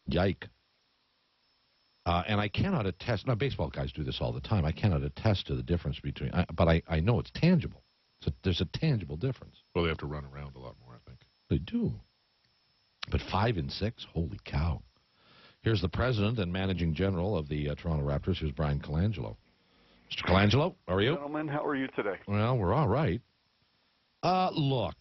Yike. And I cannot attest. Now, baseball guys do this all the time. I cannot attest to the difference between, but I know it's tangible. So there's a tangible difference. Well, they have to run around a lot more, I think. They do. But 5 and 6, holy cow. Here's the president and managing general of the Toronto Raptors. Here's Brian Colangelo. Mr. Colangelo, how are you? Gentlemen, how are you today? Well, we're all right. Look,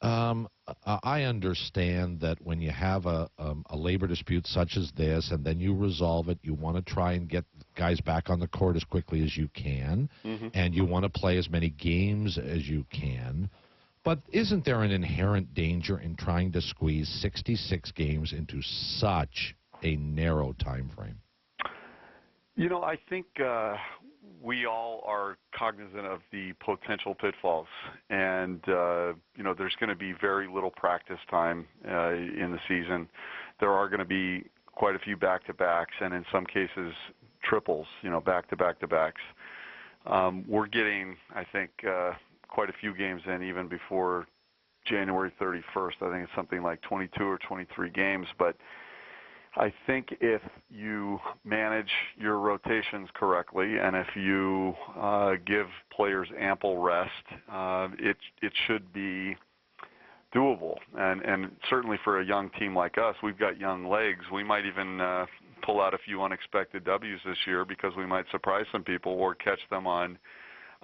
I understand that when you have a labor dispute such as this and then you resolve it, you want to try and get guys back on the court as quickly as you can, and you want to play as many games as you can. But isn't there an inherent danger in trying to squeeze 66 games into such a narrow time frame? You know, I think we all are cognizant of the potential pitfalls. And, you know, there's going to be very little practice time in the season. There are going to be quite a few back-to-backs and in some cases triples, you know, back-to-back-to-backs. We're getting, I think, quite a few games in even before January 31st. I think it's something like 22 or 23 games. But I think if you manage your rotations correctly and if you give players ample rest, it should be doable. And certainly for a young team like us, we've got young legs. We might even pull out a few unexpected W's this year because we might surprise some people or catch them on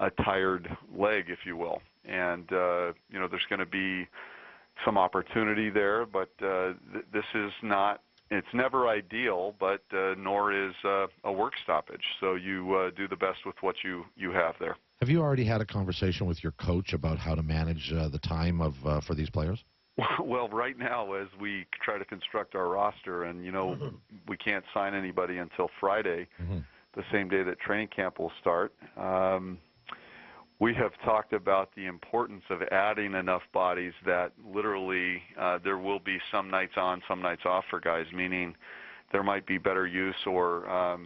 a tired leg, if you will. And, you know, there's going to be some opportunity there, but this is not, it's never ideal, but nor is a work stoppage. So you do the best with what you have there. Have you already had a conversation with your coach about how to manage the time for these players? Well, right now, as we try to construct our roster, and, you know, we can't sign anybody until Friday, the same day that training camp will start, we have talked about the importance of adding enough bodies that literally there will be some nights on, some nights off for guys, meaning there might be better use or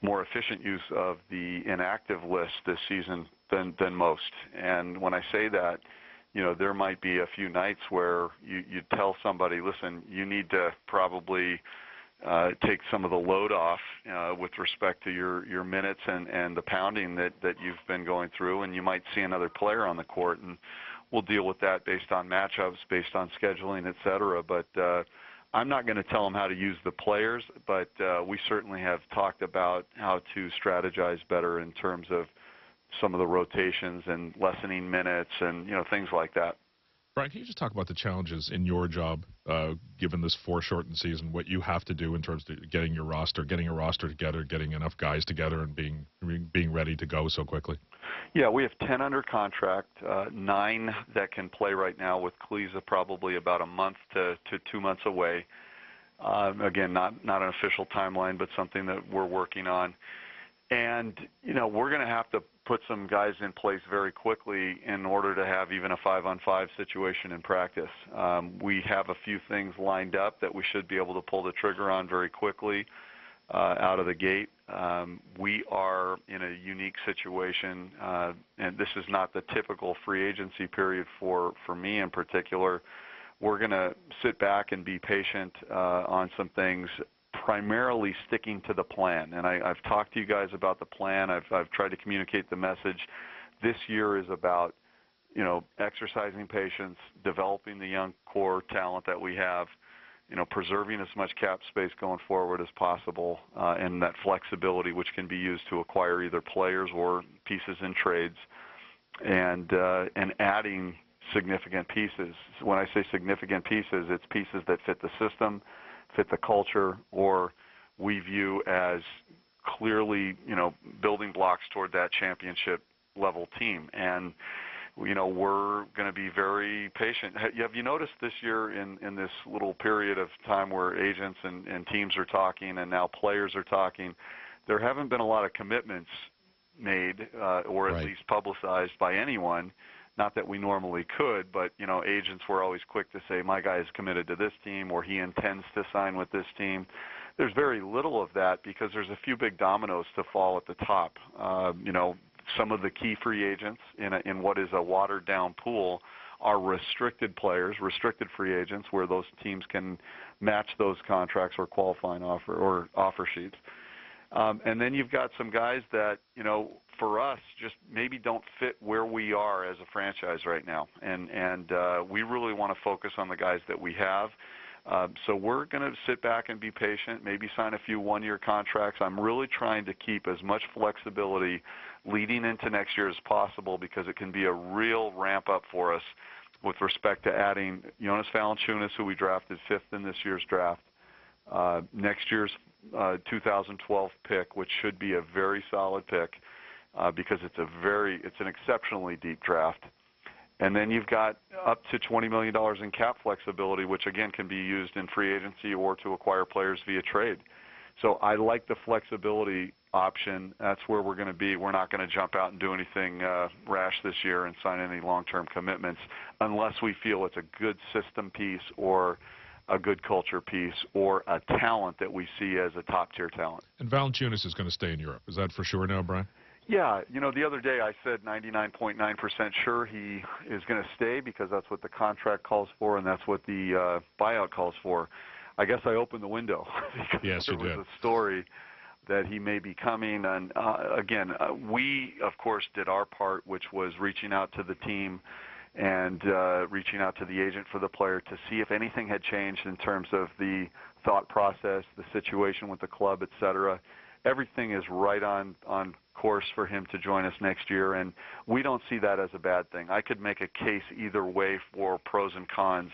more efficient use of the inactive list this season than most. And when I say that, you know, there might be a few nights where you tell somebody, listen, you need to probably take some of the load off with respect to your minutes and the pounding that you've been going through, and you might see another player on the court, and we'll deal with that based on matchups, based on scheduling, et cetera. But I'm not going to tell them how to use the players, but we certainly have talked about how to strategize better in terms of some of the rotations and lessening minutes and, you know, things like that. Brian, can you just talk about the challenges in your job, given this foreshortened season, what you have to do in terms of getting a roster together, getting enough guys together, and being ready to go so quickly? Yeah, we have 10 under contract, 9 that can play right now, with Kaliza probably about a month to 2 months away. Again, not an official timeline, but something that we're working on. And, you know, we're going to have to put some guys in place very quickly in order to have even a 5-on-5 situation in practice. We have a few things lined up that we should be able to pull the trigger on very quickly out of the gate. We are in a unique situation, and this is not the typical free agency period for me in particular. We're going to sit back and be patient on some things, primarily sticking to the plan. And I've talked to you guys about the plan. I've tried to communicate the message. This year is about, you know, exercising patience, developing the young core talent that we have, you know, preserving as much cap space going forward as possible, and that flexibility which can be used to acquire either players or pieces in trades, and adding significant pieces. When I say significant pieces, it's pieces that fit the system, fit the culture, or we view as clearly, you know, building blocks toward that championship level team. And, you know, we're going to be very patient. Have you noticed this year in this little period of time where agents and teams are talking and now players are talking, there haven't been a lot of commitments made or at least publicized by anyone. Not that we normally could, but, you know, agents were always quick to say, my guy is committed to this team or he intends to sign with this team. There's very little of that because there's a few big dominoes to fall at the top. You know, some of the key free agents in what is a watered-down pool are restricted players, restricted free agents, where those teams can match those contracts or qualifying offer sheets. And then you've got some guys that, for us, just maybe don't fit where we are as a franchise right now. And we really want to focus on the guys that we have. So we're going to sit back and be patient, maybe sign a few one-year contracts. I'm really trying to keep as much flexibility leading into next year as possible, because it can be a real ramp-up for us with respect to adding Jonas Valanciunas, who we drafted 5th in this year's draft, next year's 2012 pick, which should be a very solid pick because it's an exceptionally deep draft. And then you've got up to $20 million in cap flexibility, which again can be used in free agency or to acquire players via trade. So I like the flexibility option. That's where we're going to be. We're not going to jump out and do anything rash this year and sign any long-term commitments unless we feel it's a good system piece or a good culture piece or a talent that we see as a top-tier talent. And Valanciunas is going to stay in Europe. Is that for sure now, Brian? Yeah, the other day I said 99.9% sure he is going to stay because that's what the contract calls for and that's what the buyout calls for. I guess I opened the window because yes, there was a story that he may be coming. And again, we, of course, did our part, which was reaching out to the team and reaching out to the agent for the player to see if anything had changed in terms of the thought process, the situation with the club, et cetera. Everything is right on course for him to join us next year, and we don't see that as a bad thing. I could make a case either way for pros and cons,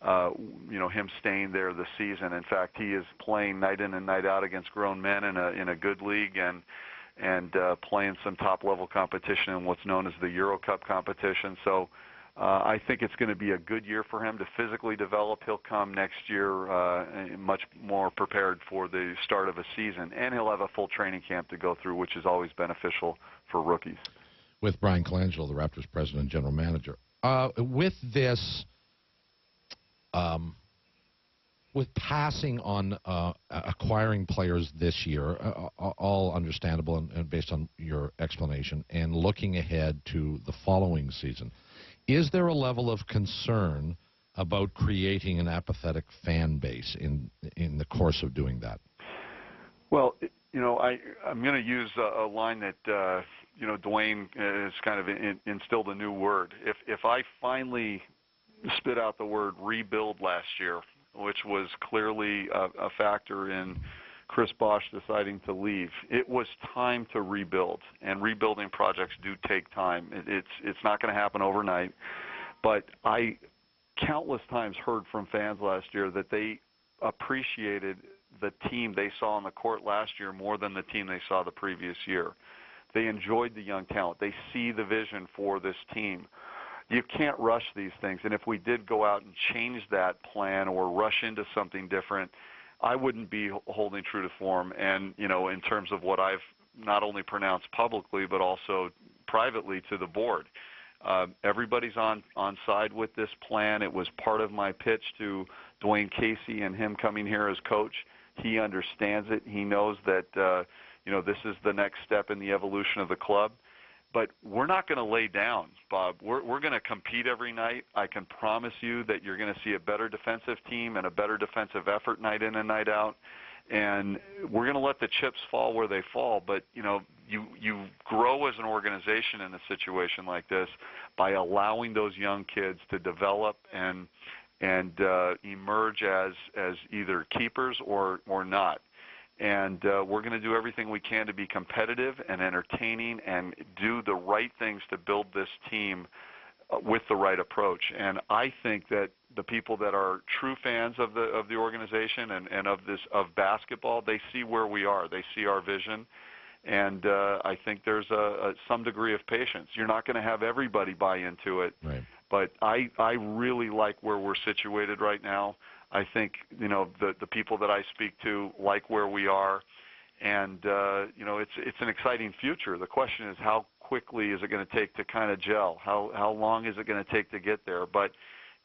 him staying there this season. In fact, he is playing night in and night out against grown men in a good league and playing some top-level competition in what's known as the Euro Cup competition. So I think it's going to be a good year for him to physically develop. He'll come next year much more prepared for the start of a season, and he'll have a full training camp to go through, which is always beneficial for rookies. With Brian Colangelo, the Raptors president and general manager. With this, with passing on acquiring players this year, all understandable and based on your explanation, and looking ahead to the following season, is there a level of concern about creating an apathetic fan base in the course of doing that? Well, I'm going to use a line that Dwayne has kind of instilled a new word. If I finally spit out the word rebuild last year, which was clearly a factor in Chris Bosh deciding to leave, it was time to rebuild, and rebuilding projects do take time. It's not going to happen overnight, but I countless times heard from fans last year that they appreciated the team they saw on the court last year more than the team they saw the previous year. They enjoyed the young talent. They see the vision for this team. You can't rush these things, and if we did go out and change that plan or rush into something different, I wouldn't be holding true to form. And, in terms of what I've not only pronounced publicly but also privately to the board, everybody's on side with this plan. It was part of my pitch to Dwayne Casey and him coming here as coach. He understands it. He knows that, this is the next step in the evolution of the club. But we're not going to lay down, Bob. We're going to compete every night. I can promise you that you're going to see a better defensive team and a better defensive effort night in and night out. And we're going to let the chips fall where they fall. But, you grow as an organization in a situation like this by allowing those young kids to develop and emerge as either keepers or not. And we're going to do everything we can to be competitive and entertaining and do the right things to build this team with the right approach. And I think that the people that are true fans of the organization and of basketball, they see where we are. They see our vision. And I think there's some degree of patience. You're not going to have everybody buy into it. Right. But I really like where we're situated right now. I think, the people that I speak to like where we are, and, it's an exciting future. The question is how quickly is it going to take to kind of gel? How long is it going to take to get there? But,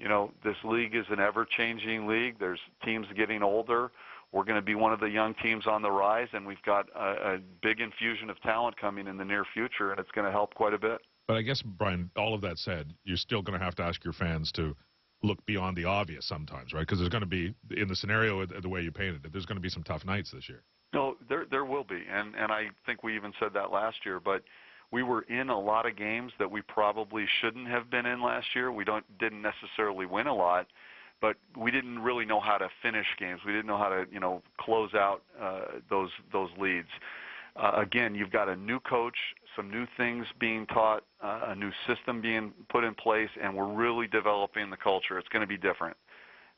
this league is an ever-changing league. There's teams getting older. We're going to be one of the young teams on the rise, and we've got a big infusion of talent coming in the near future, and it's going to help quite a bit. But I guess, Brian, all of that said, you're still going to have to ask your fans to look beyond the obvious sometimes, right? Because there's going to be, in the scenario the way you painted it, there's going to be some tough nights this year. No, there will be, and I think we even said that last year. But we were in a lot of games that we probably shouldn't have been in last year. We didn't necessarily win a lot, but we didn't really know how to finish games. We didn't know how to close out those leads. Again, you've got a new coach, some new things being taught, a new system being put in place, and we're really developing the culture. It's going to be different.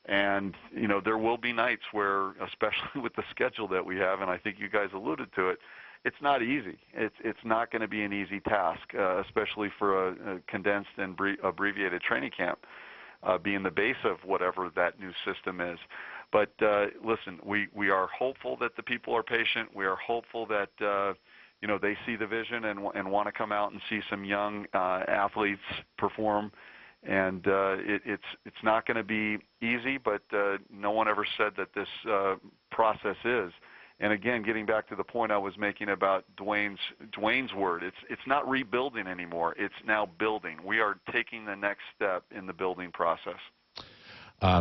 And, there will be nights where, especially with the schedule that we have, and I think you guys alluded to it, it's not easy. It's not going to be an easy task, especially for a condensed and abbreviated training camp, being the base of whatever that new system is. But listen, we are hopeful that the people are patient. We are hopeful that they see the vision and want to come out and see some young athletes perform. And it's not going to be easy, but no one ever said that this process is. And again, getting back to the point I was making about Dwayne's word, it's not rebuilding anymore. It's now building. We are taking the next step in the building process.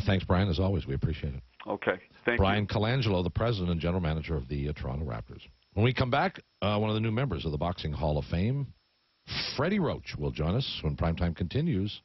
Thanks, Brian. As always, we appreciate it. Okay. Thank Brian you. Colangelo, the president and general manager of the Toronto Raptors. When we come back, one of the new members of the Boxing Hall of Fame, Freddie Roach, will join us when Primetime continues